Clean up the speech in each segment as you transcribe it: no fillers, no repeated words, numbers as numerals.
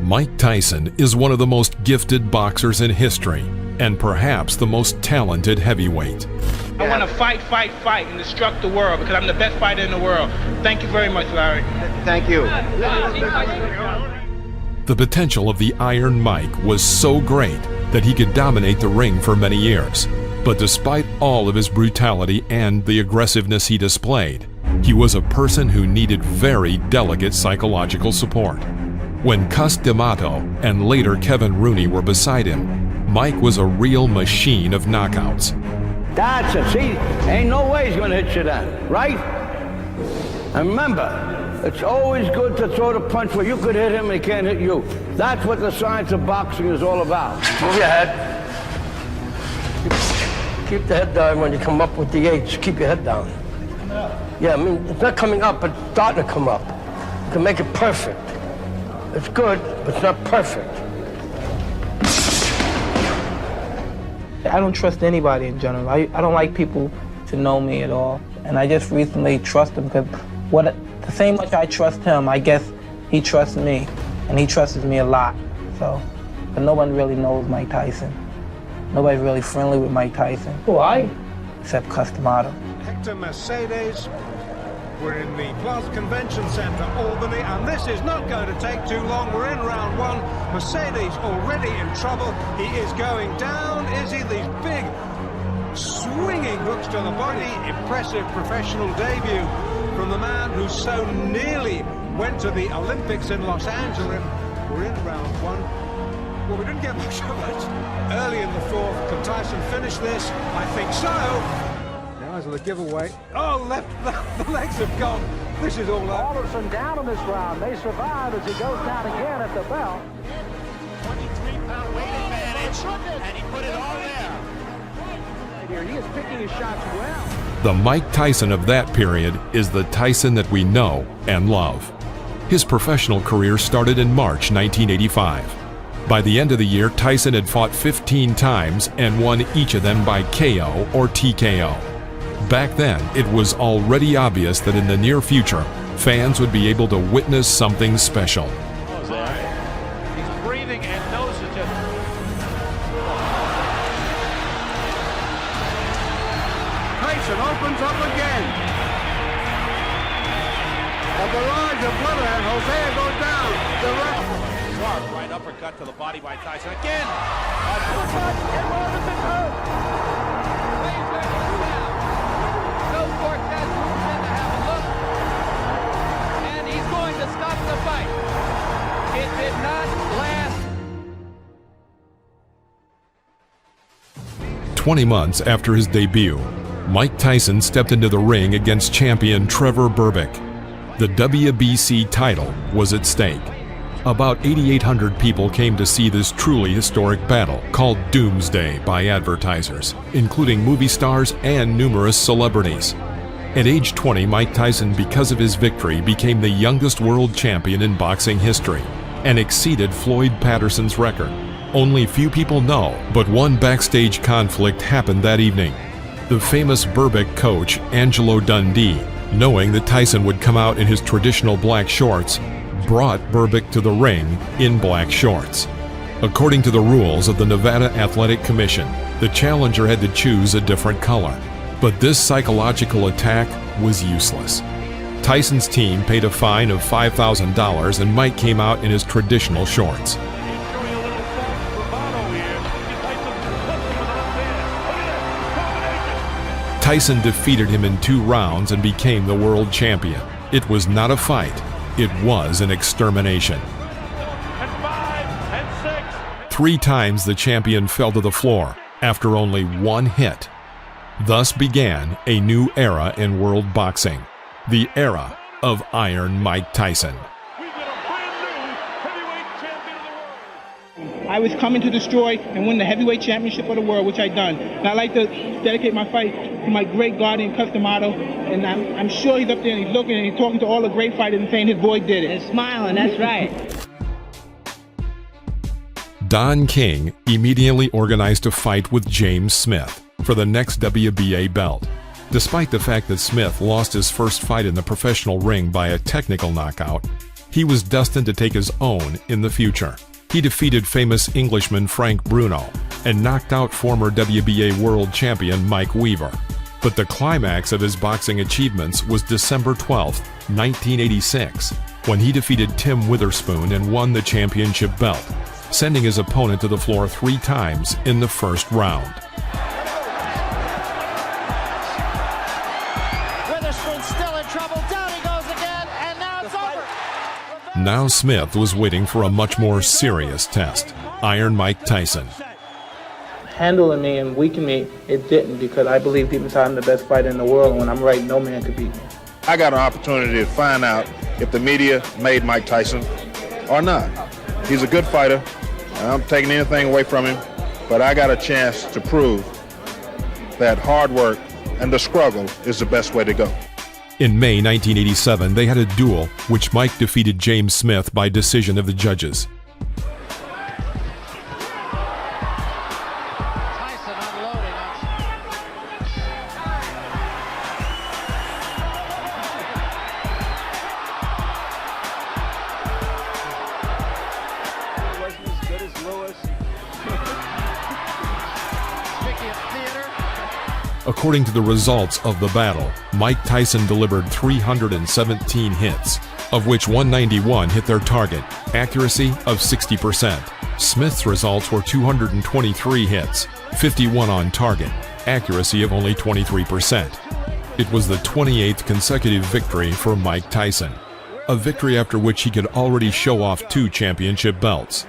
Mike Tyson is one of the most gifted boxers in history, and perhaps the most talented heavyweight. I want to fight, and destruct the world because I'm the best fighter in the world. Thank you very much, Larry. Thank you. The potential of the Iron Mike was so great that he could dominate the ring for many years. But despite all of his brutality and the aggressiveness he displayed, he was a person who needed very delicate psychological support. When Cus D'Amato and later Kevin Rooney were beside him, Mike was a real machine of knockouts. That's it. See, ain't no way he's going to hit you then, right? And remember, it's always good to throw the punch where you could hit him and he can't hit you. That's what the science of boxing is all about. Move your head. Keep the head down when you come up with the H. Keep your head down. Yeah, I mean, it's not coming up, but it's starting to come up. You can make it perfect. It's good, but it's not perfect. I don't trust anybody in general. I don't like people to know me at all. And I just recently trust him because the same much I trust him, I guess he trusts me. And he trusts me a lot. So, but no one really knows Mike Tyson. Nobody's really friendly with Mike Tyson. Why? Except Cus D'Amato. Hector Mercedes. We're in the Plaza Convention Center, Albany, and this is not going to take too long. We're in round one. Mercedes already in trouble. He is going down, is he? These big, swinging hooks to the body. Impressive professional debut from the man who so nearly went to the Olympics in Los Angeles. We're in round one. Well, we didn't get much of it early in the fourth. Can Tyson finish this? I think so. Now is the giveaway. Oh, the legs have gone. This is all over. Alderson down in this round. They survive as he goes down again at the bell. 23-pound weight advantage, and he put it all there. Here, he is picking his shots well. The Mike Tyson of that period is the Tyson that we know and love. His professional career started in March 1985. By the end of the year, Tyson had fought 15 times and won each of them by KO or TKO. Back then, it was already obvious that in the near future, fans would be able to witness something special. He's breathing and knows it. Tyson opens up again. A barrage of blood and Hosea goes down. The ref. Sharp right uppercut to the body by Tyson again. And he's going to stop the fight. It did not last. 20 months after his debut, Mike Tyson stepped into the ring against champion Trevor Berbick. The WBC title was at stake. About 8,800 people came to see this truly historic battle called Doomsday by advertisers, including movie stars and numerous celebrities. At age 20, Mike Tyson, because of his victory, became the youngest world champion in boxing history and exceeded Floyd Patterson's record. Only few people know, but one backstage conflict happened that evening. The famous Berbick coach, Angelo Dundee, knowing that Tyson would come out in his traditional black shorts, brought Berbick to the ring in black shorts. According to the rules of the Nevada Athletic Commission, the challenger had to choose a different color. But this psychological attack was useless. Tyson's team paid a fine of $5,000 and Mike came out in his traditional shorts. Tyson defeated him in 2 rounds and became the world champion. It was not a fight. It was an extermination. 3 times the champion fell to the floor after only 1 hit. Thus began a new era in world boxing, the era of Iron Mike Tyson. I was coming to destroy and win the heavyweight championship of the world, which I done. And I'd like to dedicate my fight to my great guardian, Cus D'Amato. And I'm sure he's up there and he's looking and he's talking to all the great fighters and saying his boy did it. And smiling, that's right. Don King immediately organized a fight with James Smith for the next WBA belt. Despite the fact that Smith lost his first fight in the professional ring by a technical knockout, He was destined to take his own in the future. He defeated famous Englishman Frank Bruno and knocked out former WBA world champion Mike Weaver. But the climax of his boxing achievements was December 12, 1986, when he defeated Tim Witherspoon and won the championship belt, sending his opponent to the floor 3 times in the first round. Witherspoon's still in trouble. Down he goes again, and now it's over. Now Smith was waiting for a much more serious test. Iron Mike Tyson. Handling me and weakening me, it didn't, because I believe deep inside I'm the best fighter in the world, and when I'm right, no man could beat me. I got an opportunity to find out if the media made Mike Tyson or not. He's a good fighter. I'm taking anything away from him, but I got a chance to prove that hard work and the struggle is the best way to go. In May 1987, they had a duel, which Mike defeated James Smith by decision of the judges. According to the results of the battle, Mike Tyson delivered 317 hits, of which 191 hit their target, accuracy of 60%. Smith's results were 223 hits, 51 on target, accuracy of only 23%. It was the 28th consecutive victory for Mike Tyson, a victory after which he could already show off 2 championship belts.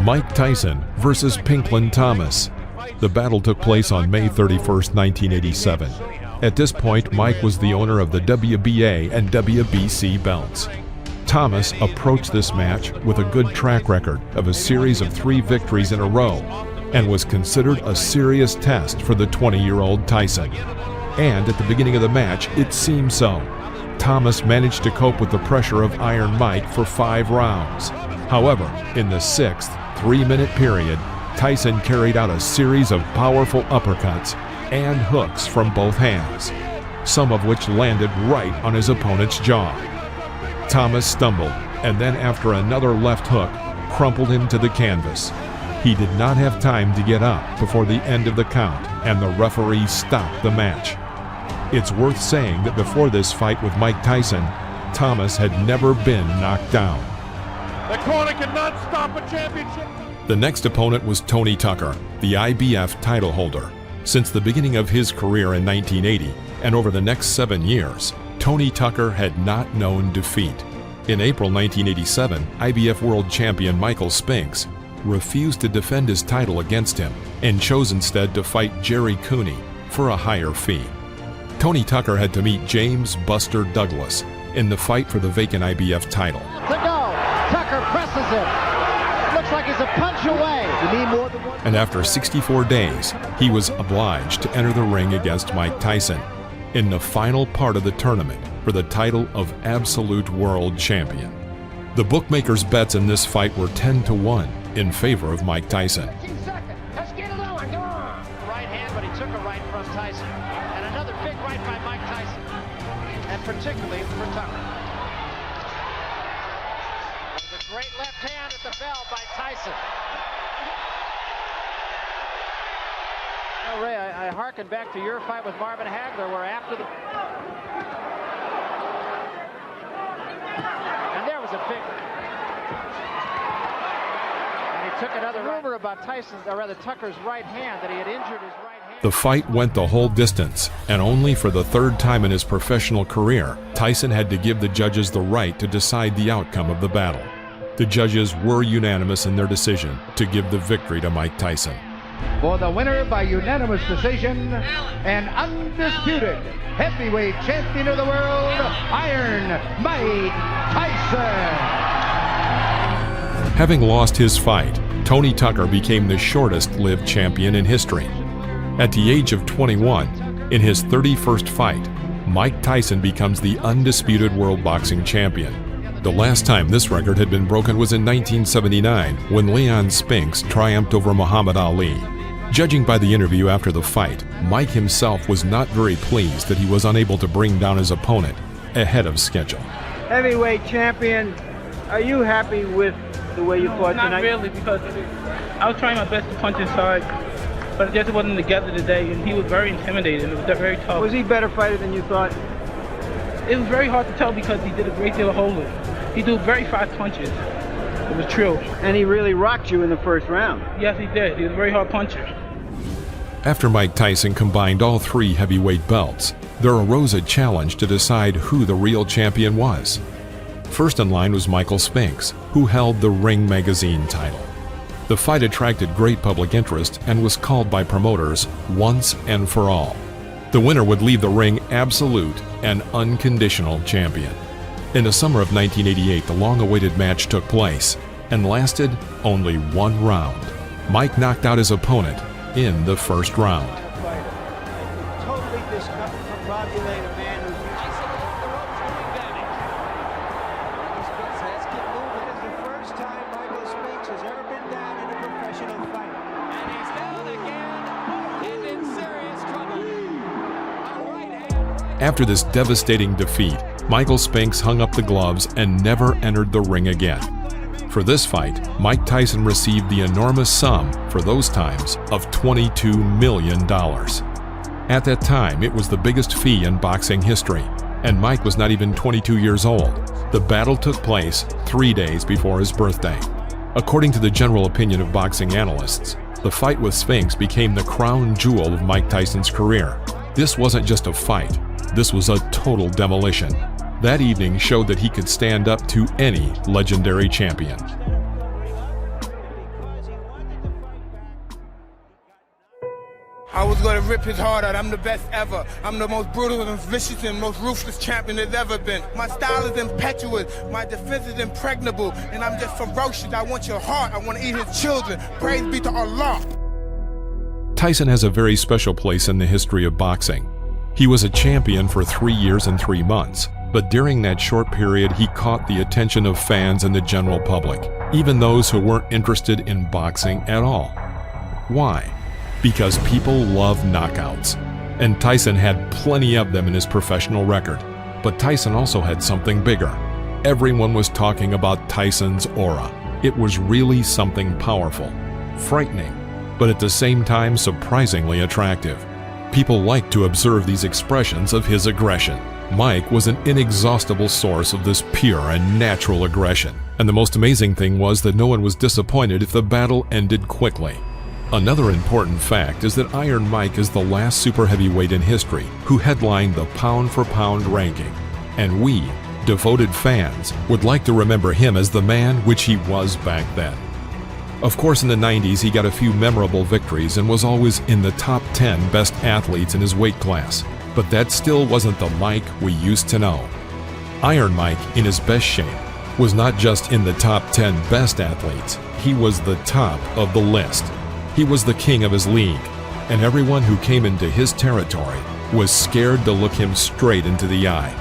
Mike Tyson versus Pinklin Thomas. The battle took place on May 31, 1987. At this point, Mike was the owner of the WBA and WBC belts. Thomas approached this match with a good track record of a series of 3 victories in a row and was considered a serious test for the 20-year-old Tyson. And at the beginning of the match, it seemed so. Thomas managed to cope with the pressure of Iron Mike for 5 rounds. However, in the 6th, 3-minute period, Tyson carried out a series of powerful uppercuts and hooks from both hands, some of which landed right on his opponent's jaw. Thomas stumbled, and then after another left hook, crumpled him to the canvas. He did not have time to get up before the end of the count, and the referee stopped the match. It's worth saying that before this fight with Mike Tyson, Thomas had never been knocked down. The corner cannot stop a championship. The next opponent was Tony Tucker, the IBF title holder. Since the beginning of his career in 1980 and over the next 7 years, Tony Tucker had not known defeat. In April 1987, IBF world champion Michael Spinks refused to defend his title against him and chose instead to fight Jerry Cooney for a higher fee. Tony Tucker had to meet James Buster Douglas in the fight for the vacant IBF title. To go. Tucker presses it. Looks like he's a punch away. You need more than one. And after 64 days, he was obliged to enter the ring against Mike Tyson in the final part of the tournament for the title of Absolute World Champion. The bookmakers' bets in this fight were 10-1 in favor of Mike Tyson. Let's get it on. Come on. Right hand, but he took a right from Tyson. And another big right by Mike Tyson. And particularly for Tucker. The great left hand at the bell by Tyson. Ray, I hearken back to your fight with Marvin Hagler, where after the... And there was a big... And he took another rumor about Tyson's, or rather Tucker's right hand, that he had injured his right hand. The fight went the whole distance, and only for the 3rd time in his professional career, Tyson had to give the judges the right to decide the outcome of the battle. The judges were unanimous in their decision to give the victory to Mike Tyson. For the winner by unanimous decision, an undisputed heavyweight champion of the world, Iron Mike Tyson. Having lost his fight, Tony Tucker became the shortest-lived champion in history. At the age of 21, in his 31st fight, Mike Tyson becomes the undisputed world boxing champion. The last time this record had been broken was in 1979, when Leon Spinks triumphed over Muhammad Ali. Judging by the interview after the fight, Mike himself was not very pleased that he was unable to bring down his opponent ahead of schedule. Heavyweight champion, are you happy with the way you fought tonight? Not really, because I was trying my best to punch inside, but it just wasn't together today, and he was very intimidating. It was very tough. Was he a better fighter than you thought? It was very hard to tell because he did a great deal of holding. He threw very fast punches. It was true. And he really rocked you in the first round. Yes, he did. He was a very hard puncher. After Mike Tyson combined all 3 heavyweight belts, there arose a challenge to decide who the real champion was. First in line was Michael Spinks, who held the Ring Magazine title. The fight attracted great public interest and was called by promoters once and for all. The winner would leave the ring absolute and unconditional champion. In the summer of 1988, the long-awaited match took place and lasted only 1 round. Mike knocked out his opponent in the first round. Totally discombobulate a man who's Tyson off the ropes for advantage. Let's get moving. It's the first time Michael Spinks has ever been down in a professional fight. And he's down again and in serious trouble. A right hand. After this devastating defeat, Michael Spinks hung up the gloves and never entered the ring again. For this fight, Mike Tyson received the enormous sum, for those times, of $22 million. At that time, it was the biggest fee in boxing history, and Mike was not even 22 years old. The battle took place 3 days before his birthday. According to the general opinion of boxing analysts, the fight with Spinks became the crown jewel of Mike Tyson's career. This wasn't just a fight, this was a total demolition. That evening showed that he could stand up to any legendary champion. I was going to rip his heart out. I'm the best ever. I'm the most brutal and vicious and most ruthless champion there's ever been. My style is impetuous. My defense is impregnable. And I'm just ferocious. I want your heart. I want to eat his children. Praise be to Allah. Tyson has a very special place in the history of boxing. He was a champion for 3 years and 3 months. But during that short period, he caught the attention of fans and the general public, even those who weren't interested in boxing at all. Why? Because people love knockouts, and Tyson had plenty of them in his professional record. But Tyson also had something bigger. Everyone was talking about Tyson's aura. It was really something powerful, frightening, but at the same time surprisingly attractive. People liked to observe these expressions of his aggression. Mike was an inexhaustible source of this pure and natural aggression, and the most amazing thing was that no one was disappointed if the battle ended quickly. Another important fact is that Iron Mike is the last super heavyweight in history who headlined the pound-for-pound ranking, and we, devoted fans, would like to remember him as the man which he was back then. Of course, in the 90s, he got a few memorable victories and was always in the top 10 best athletes in his weight class. But that still wasn't the Mike we used to know. Iron Mike, in his best shape, was not just in the top 10 best athletes, he was the top of the list. He was the king of his league, and everyone who came into his territory was scared to look him straight into the eye.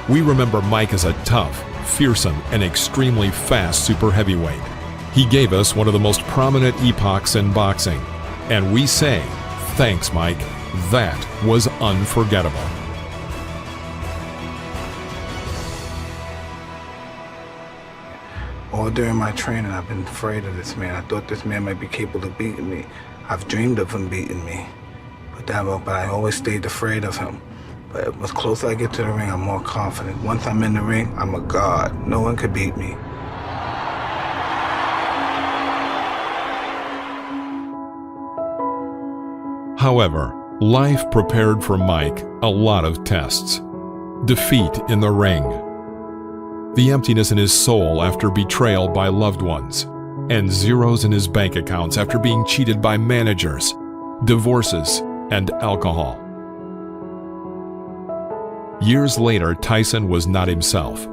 We remember Mike as a tough, fearsome, and extremely fast super heavyweight. He gave us one of the most prominent epochs in boxing, and we say, thanks, Mike. That was unforgettable. All during my training, I've been afraid of this man. I thought this man might be capable of beating me. I've dreamed of him beating me. But I always stayed afraid of him. But as closer I get to the ring, I'm more confident. Once I'm in the ring, I'm a god. No one could beat me. However, life prepared for Mike a lot of tests. Defeat in the ring, the emptiness in his soul after betrayal by loved ones, and zeros in his bank accounts after being cheated by managers, divorces, and alcohol. Years later, Tyson was not himself,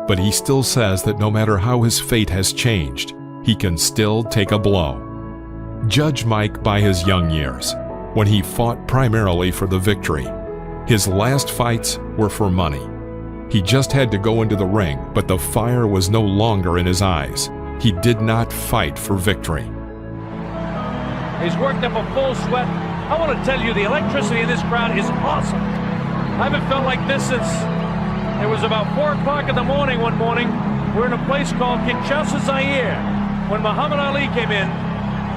but he still says that no matter how his fate has changed, he can still take a blow. Judge Mike by his young years, when he fought primarily for the victory. His last fights were for money. He just had to go into the ring, but the fire was no longer in his eyes. He did not fight for victory. He's worked up a full sweat. I want to tell you, the electricity in this crowd is awesome. I haven't felt like this since It was about 4 o'clock in the morning one morning. We're in a place called Kinshasa, Zaire, when Muhammad Ali came in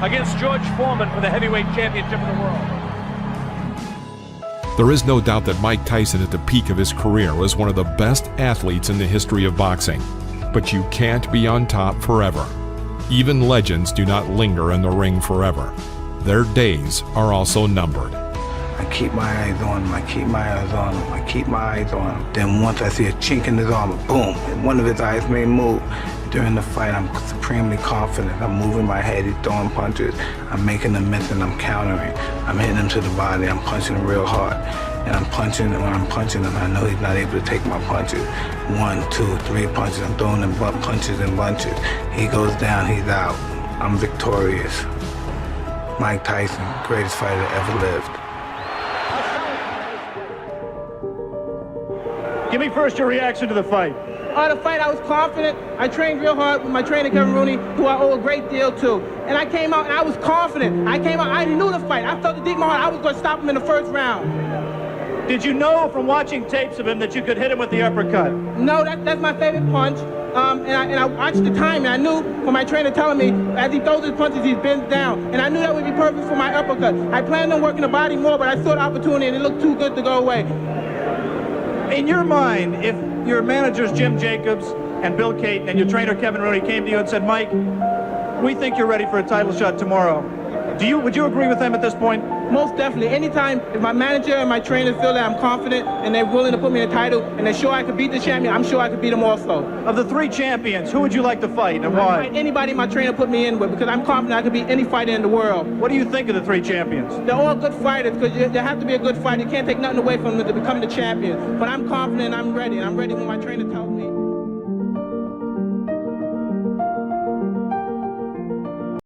against George Foreman for the heavyweight championship of the world. There is no doubt that Mike Tyson at the peak of his career was one of the best athletes in the history of boxing. But you can't be on top forever. Even legends do not linger in the ring forever. Their days are also numbered. I keep my eyes on him, I keep my eyes on him, I keep my eyes on him. Then once I see a chink in his armor, boom, and one of his eyes may move. During the fight, I'm supremely confident. I'm moving my head, he's throwing punches. I'm making them miss and I'm countering. I'm hitting him to the body, I'm punching him real hard. And I'm punching, and when I'm punching him, I know he's not able to take my punches. 1, 2, 3 punches, I'm throwing him punches and bunches. He goes down, he's out. I'm victorious. Mike Tyson, greatest fighter that ever lived. Give me first your reaction to the fight. The fight, I was confident. I trained real hard with my trainer, Kevin Rooney, who I owe a great deal to. And I came out and I was confident. I knew the fight. I felt it deep in my heart. I was going to stop him in the first round. Did you know from watching tapes of him that you could hit him with the uppercut? No, that's my favorite punch. And I watched the time, and I knew from my trainer telling me, as he throws his punches, he bends down. And I knew that would be perfect for my uppercut. I planned on working the body more, but I saw the opportunity, and it looked too good to go away. In your mind, if your managers Jim Jacobs and Bill Caton and your trainer Kevin Rooney came to you and said, Mike, we think you're ready for a title shot tomorrow, would you agree with them at this point? Most definitely. Anytime if my manager and my trainer feel that I'm confident and they're willing to put me in a title and they're sure I could beat the champion, I'm sure I could beat them also. Of the 3 champions, who would you like to fight and why? I'd fight anybody my trainer put me in with because I'm confident I could beat any fighter in the world. What do you think of the 3 champions? They're all good fighters because you have to be a good fighter. You can't take nothing away from them to become the champion. But I'm confident I'm ready, and I'm ready when my trainer tells me.